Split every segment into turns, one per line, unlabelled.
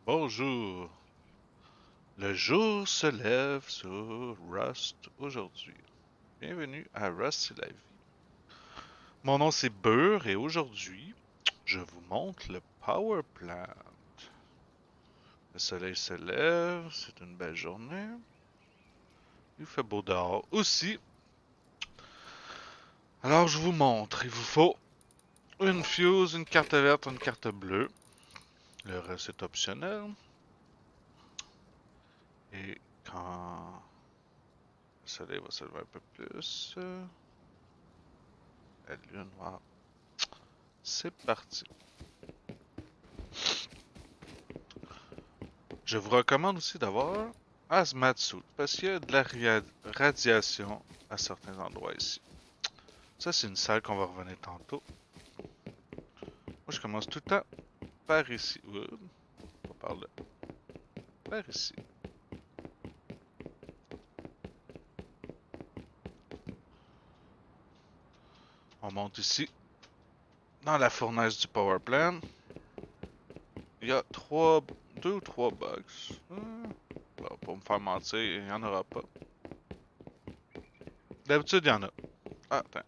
Bonjour. Le jour se lève sur Rust aujourd'hui. Bienvenue à Rust c'est la vie. Mon nom c'est Burr et aujourd'hui, je vous montre le Power Plant. Le soleil se lève, c'est une belle journée. Il fait beau dehors aussi. Alors je vous montre, il vous faut une fuse, une carte verte, une carte bleue. Le reste est optionnel. Et quand le soleil va se lever un peu plus, la lune va... C'est parti. Je vous recommande aussi d'avoir Hazmat Suit parce qu'il y a de la radiation à certains endroits ici. Ça, c'est une salle qu'on va revenir tantôt. Moi, je commence tout le temps par ici. Pas par là. Par ici. On monte ici dans la fournaise du power plant. Il y a deux ou trois box. Bon, pour me faire mentir, il n'y en aura pas. D'habitude, il y en a. Ah, attends.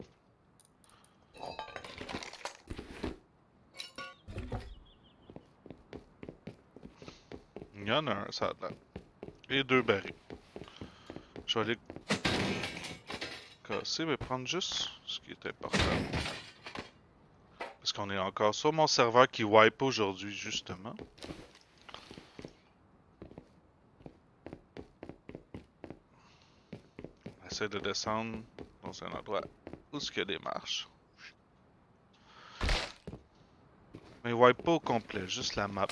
Il y en a un, ça a l'air. Et deux barils. Je vais aller casser, mais prendre juste ce qui est important. Parce qu'on est encore sur mon serveur qui wipe aujourd'hui, justement. On essaie de descendre dans un endroit où il y a des marches. Mais il wipe pas au complet, juste la map.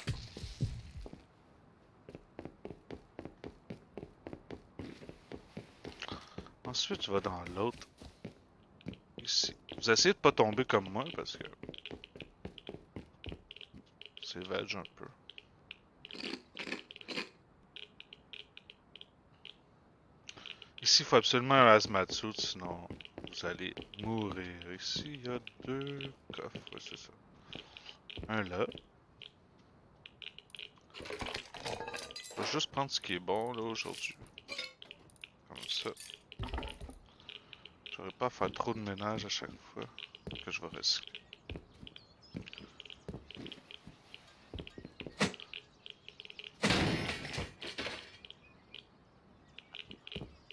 Ensuite, tu vas dans l'autre. Ici. Vous essayez de pas tomber comme moi parce que c'est veg un peu. Ici, il faut absolument un hazmat suit, sinon vous allez mourir. Ici, il y a deux coffres, ouais, c'est ça. Un là. Je vais juste prendre ce qui est bon là aujourd'hui. Comme ça. J'aurais pas à faire trop de ménage à chaque fois que je vais recycler.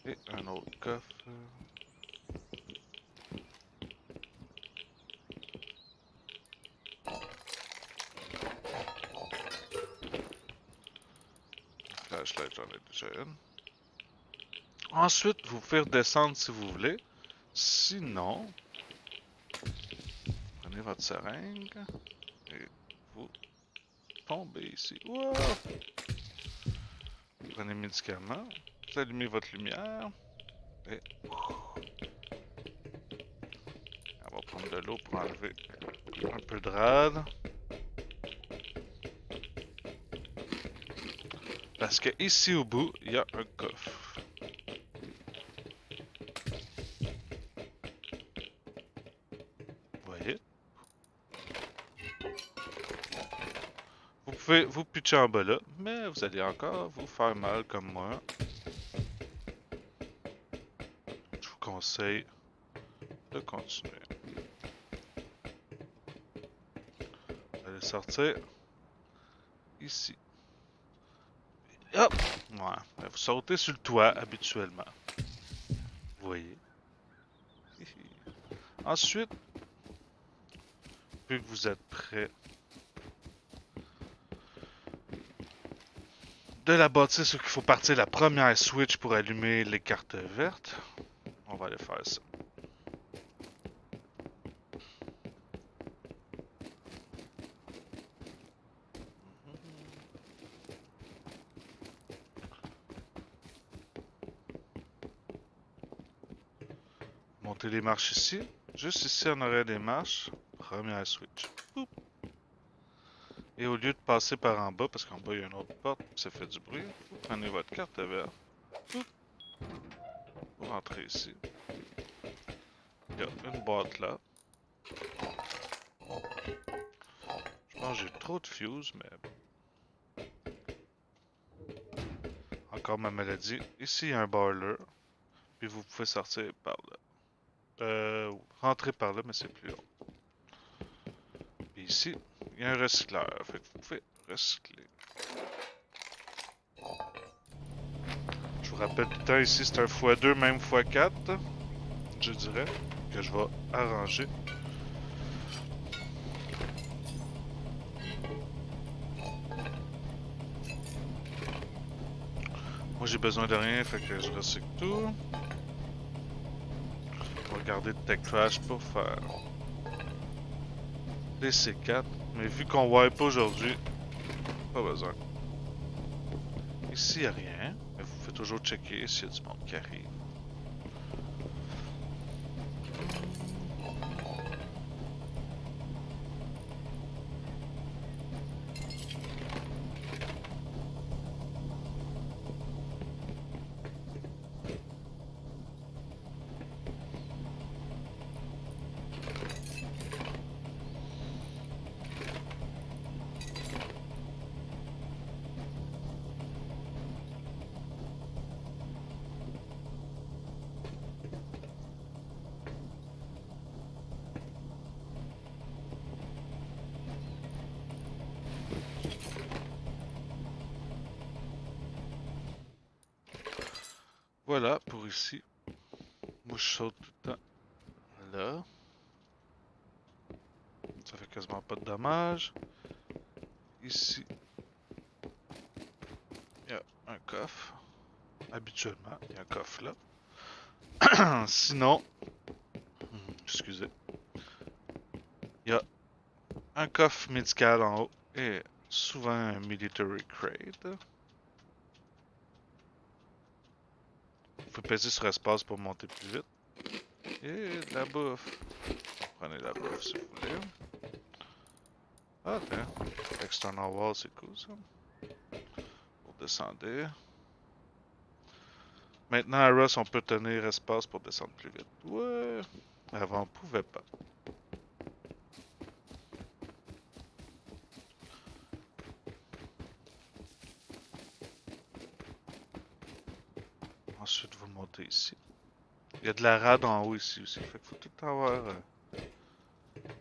Et un autre coffre. Flashlight, j'en ai déjà une. Ensuite, vous pouvez redescendre si vous voulez. Sinon, prenez votre seringue et vous tombez ici. Wow! Prenez le médicament. Vous allumez votre lumière. Et on va prendre de l'eau pour enlever un peu de rade. Parce que ici au bout, il y a un coffre. Vous voyez? Vous pouvez vous pitcher en bas là, mais vous allez encore vous faire mal comme moi. Je vous conseille de continuer. Vous allez sortir ici. Hop! Ouais, vous sautez sur le toit habituellement. Vous voyez? Ensuite, vu que vous êtes prêt de la bâtisse, il faut partir la première switch pour allumer les cartes vertes. On va aller faire ça. Monter les marches ici. Juste ici, on aurait des marches. Première switch. Oup. Et au lieu de passer par en bas, parce qu'en bas il y a une autre porte, ça fait du bruit, vous prenez votre carte verte. Oup. Vous rentrez ici. Il y a une boîte là. Je pense que j'ai trop de fuse, mais encore ma maladie. Ici, il y a un boiler. Puis vous pouvez sortir par là. Rentrer par là, mais c'est plus long. Puis ici, il y a un recycleur. Fait que vous pouvez recycler. Je vous rappelle tout le temps, ici, c'est un x2, même x4. Je dirais. Que je vais arranger. Moi, j'ai besoin de rien, fait que je recycle tout. On va garder de tech trash pour faire les C4. Mais vu qu'on wipe aujourd'hui, pas besoin. Ici, il n'y a rien. Mais vous pouvez toujours checker s'il y a du monde qui arrive. Voilà pour ici. Moi, je saute tout le temps là. Ça fait quasiment pas de dommages. Ici, il y a un coffre. Habituellement, il y a un coffre là. Sinon, excusez, il y a un coffre médical en haut et souvent un military crate. Vous pouvez peser sur espace pour monter plus vite. Et de la bouffe. Prenez la bouffe si vous voulez. Ah, tiens. External wall, c'est cool ça. Pour descendre. Maintenant, à Russ, on peut tenir espace pour descendre plus vite. Ouais. Avant, on pouvait pas. Ensuite, vous montez ici. Il y a de la rade en haut ici aussi. Fait qu'il faut tout avoir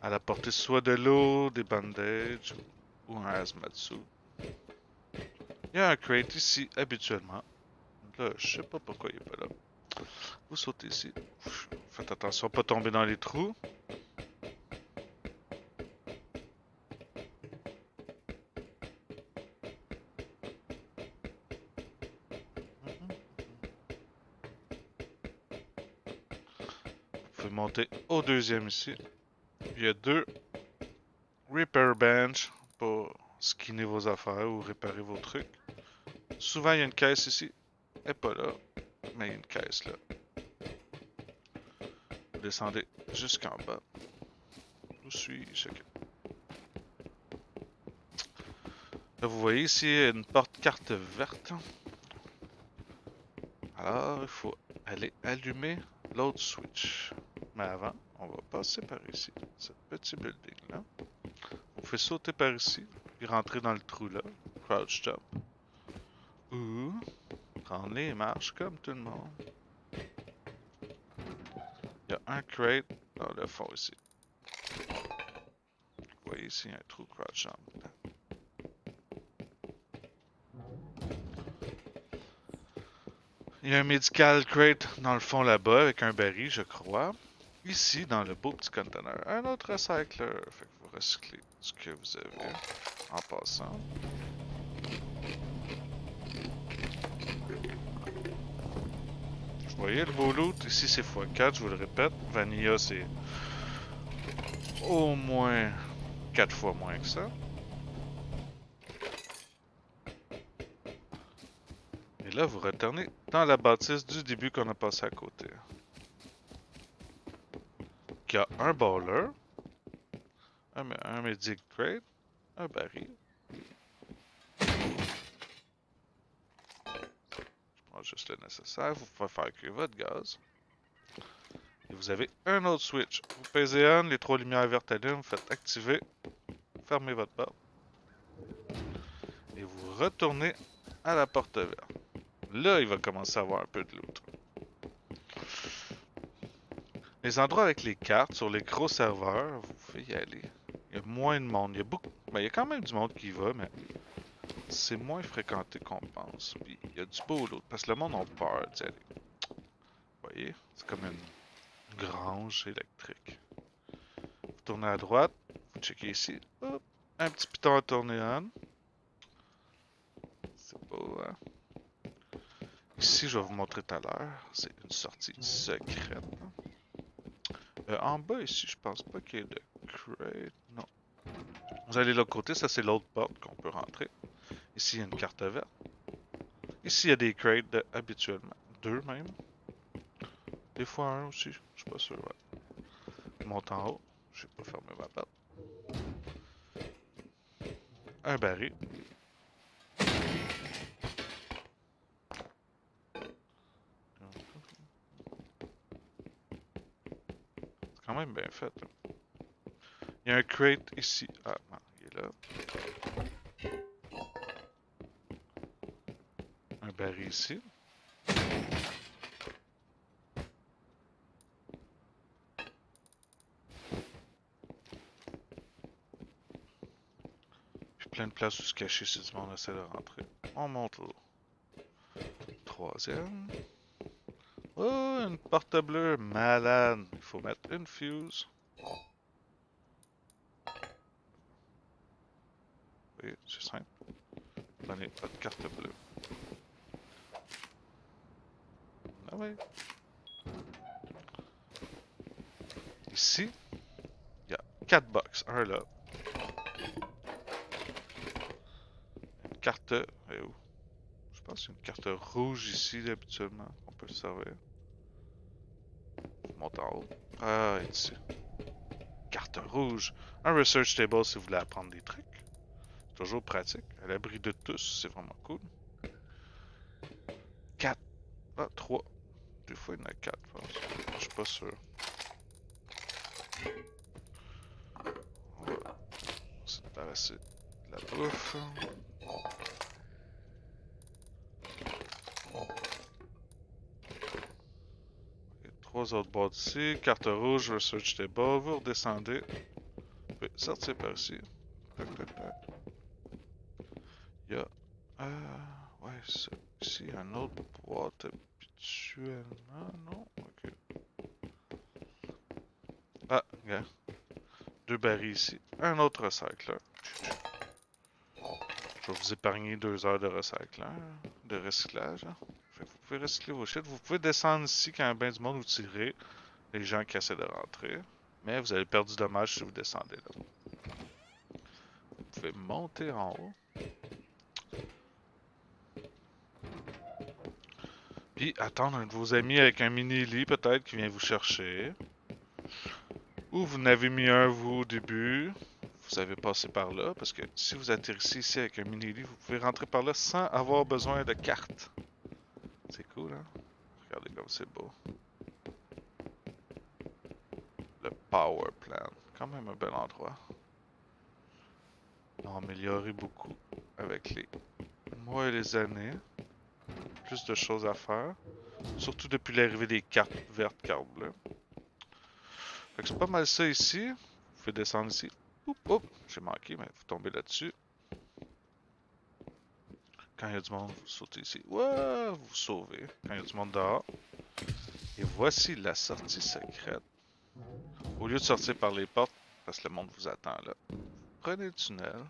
à la portée soit de l'eau, des bandages ou un hazmat suit. Il y a un crate ici, habituellement. Là, je sais pas pourquoi il est pas là. Vous sautez ici. Faites attention à pas tomber dans les trous. Vous pouvez monter au deuxième ici. Il y a deux repair bench pour skinner vos affaires ou réparer vos trucs. Souvent, il y a une caisse ici. Elle est pas là, mais il y a une caisse là. Vous descendez jusqu'en bas. Où suis-je? Là, vous voyez ici une porte carte verte. Alors, il faut aller allumer l'autre switch. Mais avant, on va passer par ici, ce petit building là. On fait sauter par ici, puis rentrer dans le trou là, crouch jump. Ou prendre les marches comme tout le monde. Il y a un crate dans le fond ici. Vous voyez ici, il y a un trou crouch jump. Il y a un medical crate dans le fond là-bas avec un baril, je crois. Ici, dans le beau petit container, un autre recycler. Fait que vous recyclez ce que vous avez en passant. Vous voyez le beau loot? Ici, c'est x4, je vous le répète. Vanilla, c'est au moins 4 fois moins que ça. Et là, vous retournez dans la bâtisse du début qu'on a passé à côté. Qui a un baller, un medic crate, un baril. Je prends juste le nécessaire. Vous pouvez faire cuire votre gaz. Et vous avez un autre switch. Vous pesez on, les 3 lumières vertes allument, vous faites activer, fermez votre porte. Et vous retournez à la porte verte. Là, il va commencer à avoir un peu de loot. Les endroits avec les cartes sur les gros serveurs, vous pouvez y aller. Il y a moins de monde. Il y a beaucoup. Ben, il y a quand même du monde qui y va, mais c'est moins fréquenté qu'on pense. Puis il y a du beau loot. Parce que le monde a peur d'y aller. Vous voyez? C'est comme une grange électrique. Vous tournez à droite. Vous checkez ici. Hop! Un petit piton à tourner on. C'est beau, hein? Ici, je vais vous montrer tout à l'heure. C'est une sortie secrète. En bas, ici, je pense pas qu'il y ait de crate. Non. Vous allez de l'autre côté, ça c'est l'autre porte qu'on peut rentrer. Ici, il y a une carte verte. Ici, il y a des crates habituellement. Deux même. Des fois un aussi, je suis pas sûr. Ouais. Je monte en haut. Je sais pas fermer ma porte. Un baril. C'est quand même bien fait. Hein. Il y a un crate ici. Ah, non, il est là. Un baril ici. Puis plein de places où se cacher si du monde essaie de rentrer. On monte là. Troisième. Oh, une porte bleue. Malade. Il faut mettre une fuse. Oui, c'est simple. Prenez votre carte bleue. Ah ouais. Ici, il y a 4 box. Un là. Une carte. Et où? Je pense qu'il y a une carte rouge ici, habituellement. On peut le servir. Monte en haut. Ah, ici. Carte rouge. Un research table si vous voulez apprendre des trucs. C'est toujours pratique. À l'abri de tous, c'est vraiment cool. 4. Ah, 3. Des fois, il y en a 4, je pense. Je suis pas sûr. On va se débarrasser de la bouffe. Et 3 autres boîtes ici. Carte rouge, research table. Vous redescendez. Vous pouvez sortir par ici. Tac, tac, tac. Il y a. Ouais, ça. Ici, il y a une autre boîte habituellement. Non? Ok. Ah, regarde. Deux barils ici. Un autre recycler. Je vais vous épargner 2 heures de recycler, de recyclage. Hein. Fait que vous pouvez recycler vos shit. Vous pouvez descendre ici quand il y a bien du monde, vous tirez les gens qui essaient de rentrer. Mais vous allez perdre du dommage si vous descendez là. Vous pouvez monter en haut. Puis attendre un de vos amis avec un mini-lit peut-être qui vient vous chercher. Ou vous n'avez mis un vous au début. Vous avez passé par là. Parce que si vous atterrissez ici avec un mini-lit, vous pouvez rentrer par là sans avoir besoin de carte. C'est cool, hein? Regardez comme c'est beau. Le power plant. Quand même un bel endroit. On a amélioré beaucoup avec les mois et les années. Plus de choses à faire. Surtout depuis l'arrivée des cartes vertes, cartes bleues. Fait que c'est pas mal ça ici. Vous pouvez descendre ici. Oup, oup, j'ai manqué, mais vous tombez là-dessus. Quand il y a du monde, vous sautez ici. Ouais, vous vous sauvez. Quand il y a du monde dehors. Et voici la sortie secrète. Au lieu de sortir par les portes, parce que le monde vous attend là, prenez le tunnel.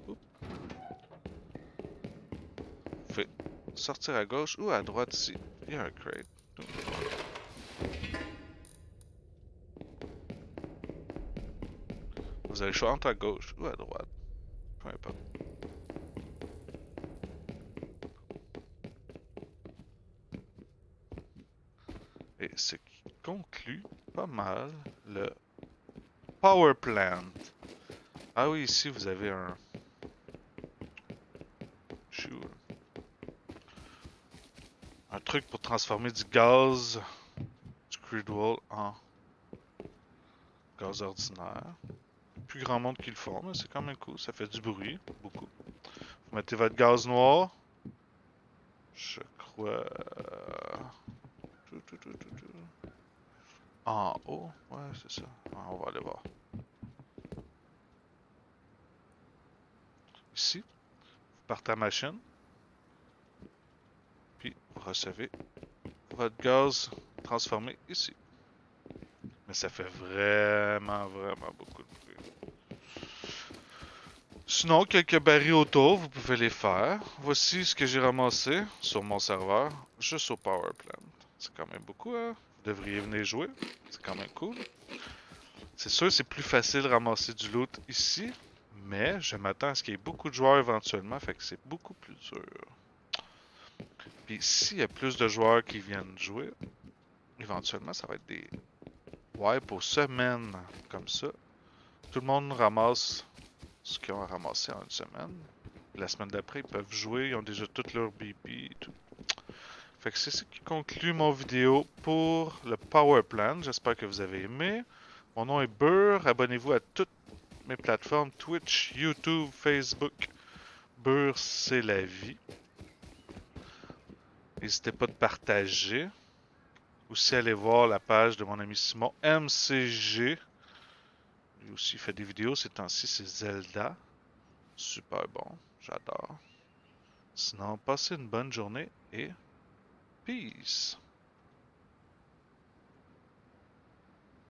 Oup. Vous pouvez sortir à gauche ou à droite ici. Il y a un crate. Vous avez le choix entre à gauche ou à droite. Peu importe. Et ce qui conclut pas mal le Power Plant. Ah oui, ici vous avez un... Un truc pour transformer du gaz, du crude oil en gaz ordinaire. Plus grand monde qui le font, mais c'est quand même cool. Ça fait du bruit, beaucoup. Vous mettez votre gaz noir. Je crois... En haut? Ouais, c'est ça. Ah, on va aller voir. Ici, vous partez à machine, puis vous recevez votre gaz transformé ici. Mais ça fait vraiment beaucoup de bruit. Sinon, quelques barils autour, vous pouvez les faire. Voici ce que j'ai ramassé sur mon serveur, juste au power plant. C'est quand même beaucoup, hein? Vous devriez venir jouer. C'est quand même cool. C'est sûr, c'est plus facile de ramasser du loot ici, mais je m'attends à ce qu'il y ait beaucoup de joueurs éventuellement, fait que c'est beaucoup plus dur. Puis s'il y a plus de joueurs qui viennent jouer, éventuellement, ça va être des wipes aux semaines, comme ça. Tout le monde ramasse ce qu'ils ont ramassé en une semaine. La semaine d'après, ils peuvent jouer, ils ont déjà tout leur BP et tout. Fait que c'est ce qui conclut mon vidéo pour le Power Plan. J'espère que vous avez aimé. Mon nom est Burr. Abonnez-vous à toutes mes plateformes Twitch, YouTube, Facebook. Burr, c'est la vie. N'hésitez pas de partager. Aussi, allez voir la page de mon ami Simon MCG. Lui aussi fait des vidéos ces temps-ci, c'est Zelda. Super bon, j'adore. Sinon, passez une bonne journée et peace!